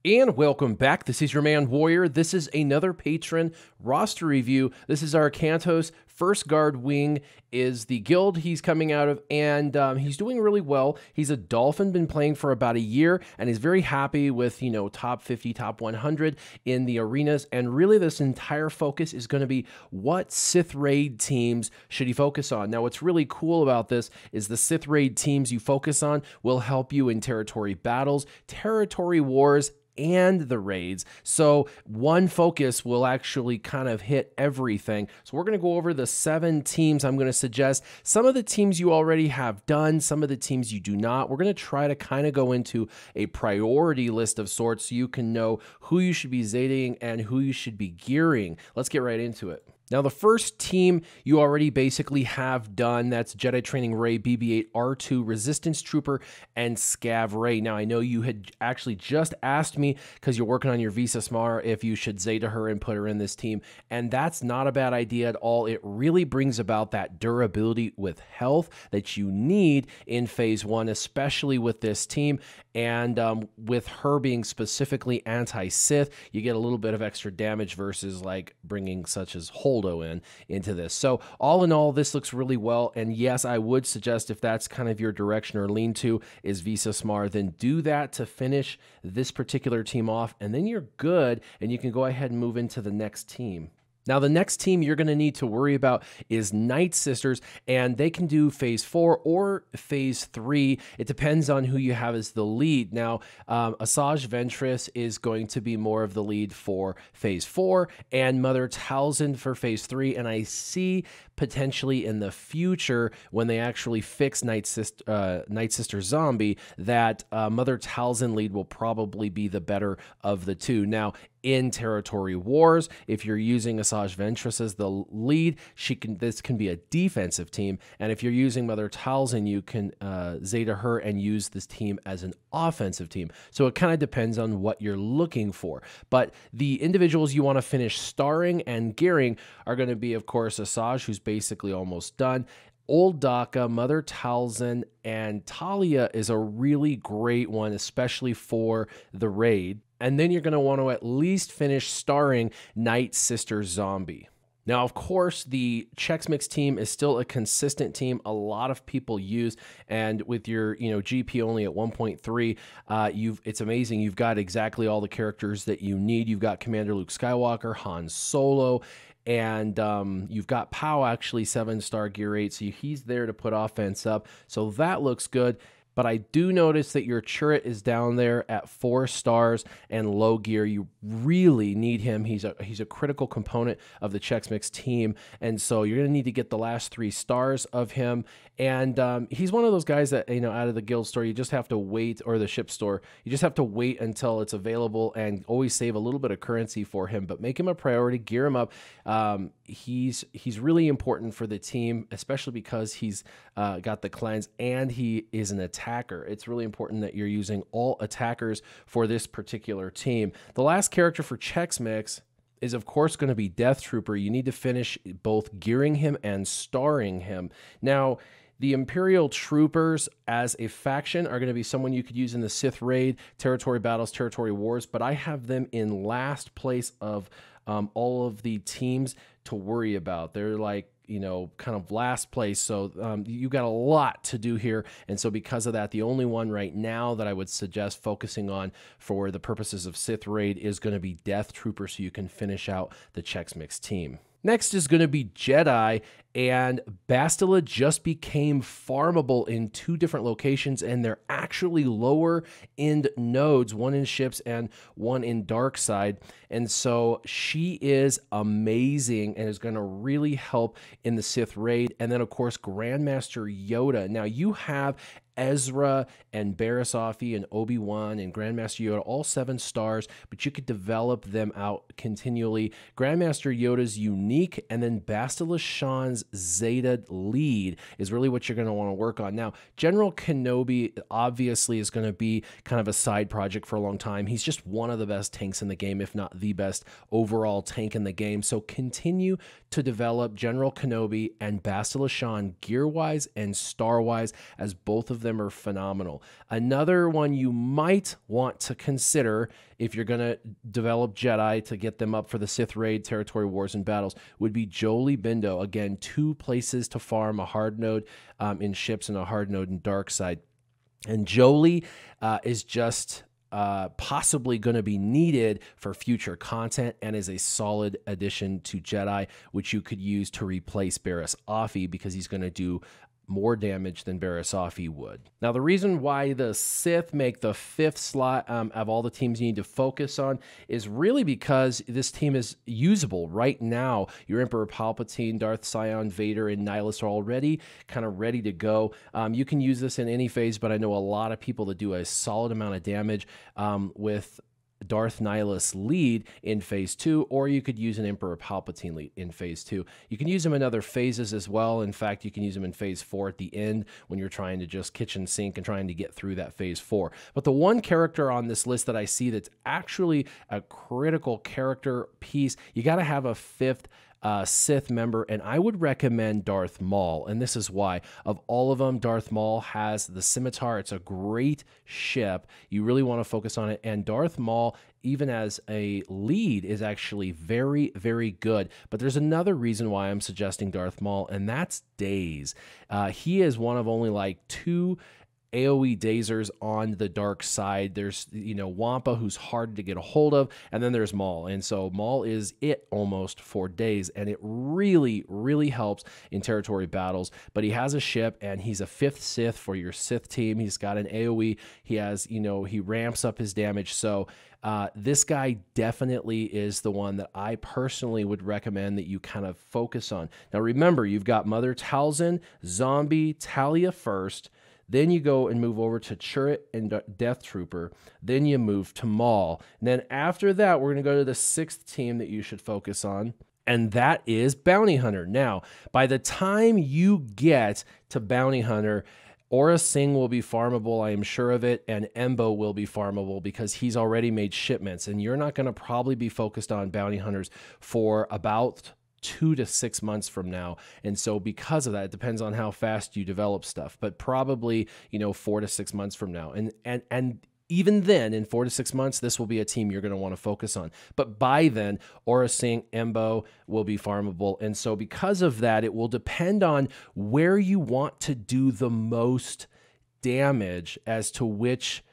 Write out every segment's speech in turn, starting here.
And welcome back. This is your man Warrior. This is another patron roster review. This is Arcantos. First Guard Wing is the guild he's coming out of, and he's doing really well. He's a Dolphin, been playing for about a year, and he's very happy with, top 50, top 100 in the arenas. And really this entire focus is going to be what Sith Raid teams should he focus on. Now, what's really cool about this is the Sith Raid teams you focus on will help you in territory battles, territory wars, and the raids. So one focus will actually kind of hit everything. So we're going to go over the 7 teams I'm going to suggest. Some of the teams you already have done, some of the teams you do not. We're going to try to kind of go into a priority list of sorts so you can know who you should be Zetaing and who you should be gearing. Let's get right into it. Now, the first team you already basically have done, that's Jedi Training Rey, BB-8, R2, Resistance Trooper, and Scav Rey. Now, I know you had actually just asked me, because you're working on your Visa Smar, if you should Zeta her and put her in this team, and that's not a bad idea at all. It really brings about that durability with health that you need in Phase 1, especially with this team, and with her being specifically anti-Sith, you get a little bit of extra damage versus like bringing such as into this. So all in all, this looks really well. And yes, I would suggest if that's kind of your direction or lean to is Visa Smar, then do that to finish this particular team off. And then you're good and you can go ahead and move into the next team. Now, the next team you're going to need to worry about is Nightsisters, and they can do Phase 4 or Phase 3. It depends on who you have as the lead. Now, Asajj Ventress is going to be more of the lead for Phase 4, and Mother Talzin for Phase 3, and I see potentially in the future when they actually fix Nightsister Zombie that Mother Talzin lead will probably be the better of the two. Now, in territory wars, if you're using Asajj Ventress as the lead, this can be a defensive team, and if you're using Mother Talzin, you can Zeta her and use this team as an offensive team. So it kind of depends on what you're looking for. But the individuals you want to finish starring and gearing are going to be, of course, Asajj, who's basically almost done. Old Daka, Mother Talzin, and Talia is a really great one, especially for the raid. And then you're going to want to at least finish starring Nightsister Zombie. Now, of course, the Chex Mix team is still a consistent team a lot of people use, and with your GP only at 1.3, it's amazing. You've got exactly all the characters that you need. You've got Commander Luke Skywalker, Han Solo, and you've got Pow, actually 7-star gear 8, so he's there to put offense up. So that looks good. But I do notice that your turret is down there at 4 stars and low gear. You really need him. He's a critical component of the Chex Mix team, and so you're going to need to get the last 3 stars of him. And he's one of those guys that, out of the guild store, you just have to wait, or the ship store, you just have to wait until it's available and always save a little bit of currency for him. But make him a priority, gear him up. He's really important for the team, especially because he's got the cleanse and he is an attacker. It's really important that you're using all attackers for this particular team. The last character for Chex Mix is, of course, going to be Death Trooper. You need to finish both gearing him and starring him. Now, the Imperial Troopers as a faction are going to be someone you could use in the Sith Raid, territory battles, territory wars, but I have them in last place of all of the teams to worry about. They're like, kind of last place. So you got a lot to do here. And so because of that, the only one right now that I would suggest focusing on for the purposes of Sith Raid is going to be Death Trooper, so you can finish out the Chex Mix team. Next is going to be Jedi, and Bastila just became farmable in 2 different locations, and they're actually lower end nodes, one in ships and one in dark side. And so she is amazing and is going to really help in the Sith Raid. And then, of course, Grandmaster Yoda. Now, you have Ezra and Barisofi and Obi-Wan and Grandmaster Yoda, all 7 stars, but you could develop them out continually. Grandmaster Yoda's unique, and then Bastila Shan's Zeta lead is really what you're going to want to work on. Now, General Kenobi obviously is going to be kind of a side project for a long time. He's just one of the best tanks in the game, if not the best overall tank in the game. So continue to develop General Kenobi and Bastila Shan gear-wise and star-wise, as both of them are phenomenal. Another one you might want to consider if you're going to develop Jedi to get them up for the Sith Raid, Territory Wars, and Battles would be Jolee Bindo. Again, 2 places to farm, a hard node in ships and a hard node in dark side. And Jolee is just possibly going to be needed for future content and is a solid addition to Jedi, which you could use to replace Barriss Offee because he's going to do more damage than Barriss Offee would. Now, the reason why the Sith make the 5th slot of all the teams you need to focus on is really because this team is usable right now. Your Emperor Palpatine, Darth Sion, Vader, and Nihilus are already kind of ready to go. You can use this in any phase, but I know a lot of people that do a solid amount of damage with Darth Nihilus lead in phase 2, or you could use an Emperor Palpatine lead in phase 2. You can use them in other phases as well. In fact, you can use them in phase 4 at the end when you're trying to just kitchen sink and trying to get through that phase 4. But the one character on this list that I see that's actually a critical character piece, you got to have a 5th Sith member, and I would recommend Darth Maul, and this is why. Of all of them, Darth Maul has the Scimitar. It's a great ship. You really want to focus on it, and Darth Maul, even as a lead, is actually very, very good. But there's another reason why I'm suggesting Darth Maul, and that's daze. He is one of only like 2 AoE dazers on the dark side. There's, Wampa, who's hard to get a hold of, and then there's Maul. And so Maul is it almost for days, and it really, really helps in territory battles. But he has a ship, and he's a 5th Sith for your Sith team. He's got an AoE. He has, he ramps up his damage. So this guy definitely is the one that I personally would recommend that you kind of focus on. Now, remember, you've got Mother Talzin, Zombie, Talia first. Then you go and move over to Chirrut and Death Trooper. Then you move to Maul. And then after that, we're going to go to the 6th team that you should focus on, and that is Bounty Hunter. Now, by the time you get to Bounty Hunter, Aura Singh will be farmable, I am sure of it, and Embo will be farmable because he's already made shipments, and you're not going to probably be focused on Bounty Hunters for about 2 to 6 months from now. And so because of that, it depends on how fast you develop stuff, but probably, 4 to 6 months from now. And even then, in 4 to 6 months, this will be a team you're going to want to focus on. But by then, Aura Singh, Embo will be farmable. And so because of that, it will depend on where you want to do the most damage as to which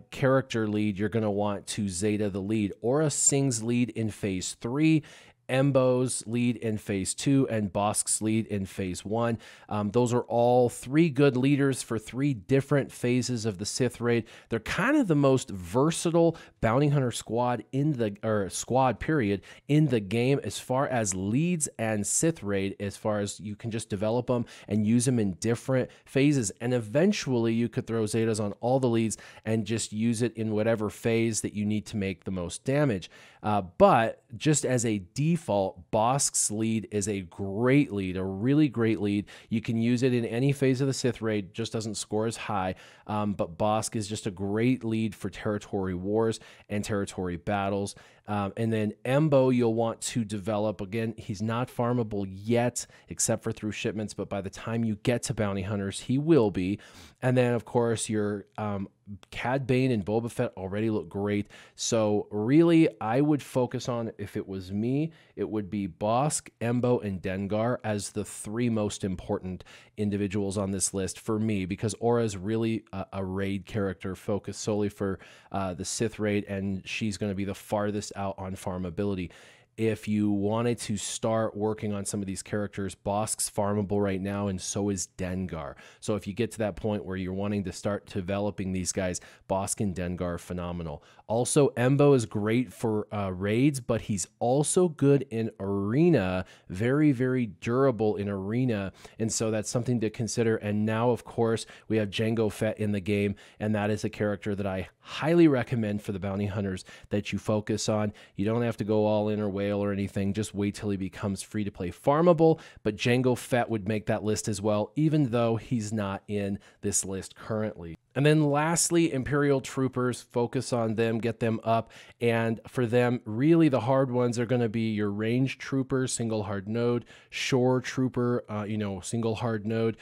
character lead you're going to want to Zeta the lead. Aura Singh's lead in phase 3, Embo's lead in phase 2, and Bossk's lead in phase 1. Those are all 3 good leaders for 3 different phases of the Sith Raid. They're kind of the most versatile bounty hunter squad in the squad period in the game as far as leads and Sith Raid, as far as you can just develop them and use them in different phases. And eventually you could throw Zetas on all the leads and just use it in whatever phase that you need to make the most damage. But just as a default, Bossk's lead is a great lead, a really great lead. You can use it in any phase of the Sith Raid, just doesn't score as high. But Bossk is just a great lead for territory wars and territory battles. And then Embo, you'll want to develop. Again, he's not farmable yet, except for through shipments, but by the time you get to Bounty Hunters, he will be. And then, of course, your Cad Bane and Boba Fett already look great. So really, I would focus on, if it was me, it would be Bossk, Embo, and Dengar as the 3 most important individuals on this list for me, because Aura is really a raid character focused solely for the Sith Raid, and she's going to be the farthest out on farmability. If you wanted to start working on some of these characters, Bossk's farmable right now, and so is Dengar. So if you get to that point where you're wanting to start developing these guys, Bossk and Dengar are phenomenal. Also, Embo is great for raids, but he's also good in arena, very, very durable in arena, and so that's something to consider. And now, of course, we have Jango Fett in the game, and that is a character that I highly recommend for the bounty hunters that you focus on. You don't have to go all in or way sale or anything. Just wait till he becomes free to play farmable. But Jango Fett would make that list as well, even though he's not in this list currently. And then lastly, Imperial Troopers, focus on them, get them up. And for them, really the hard ones are going to be your Range Trooper, single hard node, Shore Trooper, single hard node.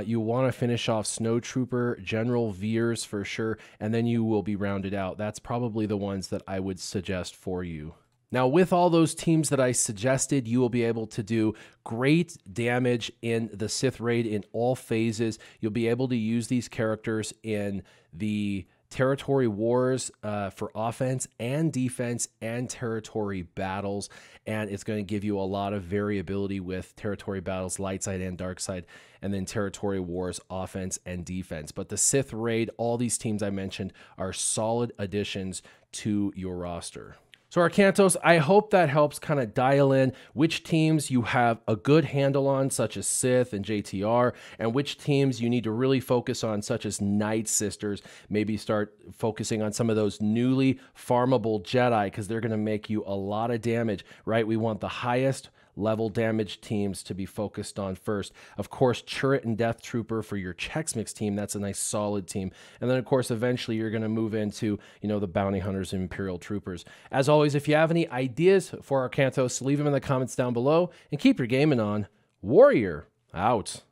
You want to finish off Snow Trooper, General Veers for sure, and then you will be rounded out. That's probably the ones that I would suggest for you. Now, with all those teams that I suggested, you will be able to do great damage in the Sith Raid in all phases. You'll be able to use these characters in the territory wars for offense and defense and territory battles, and it's going to give you a lot of variability with territory battles, light side and dark side, and then territory wars, offense and defense. But the Sith Raid, all these teams I mentioned, are solid additions to your roster. So Arcantos, I hope that helps kind of dial in which teams you have a good handle on, such as Sith and JTR, and which teams you need to really focus on, such as Nightsisters. Maybe start focusing on some of those newly farmable Jedi, because they're going to make you a lot of damage, right? We want the highest level damage teams to be focused on first. Of course, Chirrut and Death Trooper for your Chex Mix team. That's a nice solid team. And then, of course, eventually you're going to move into, the Bounty Hunters and Imperial Troopers. As always, if you have any ideas for Arcantos, leave them in the comments down below and keep your gaming on. Warrior out.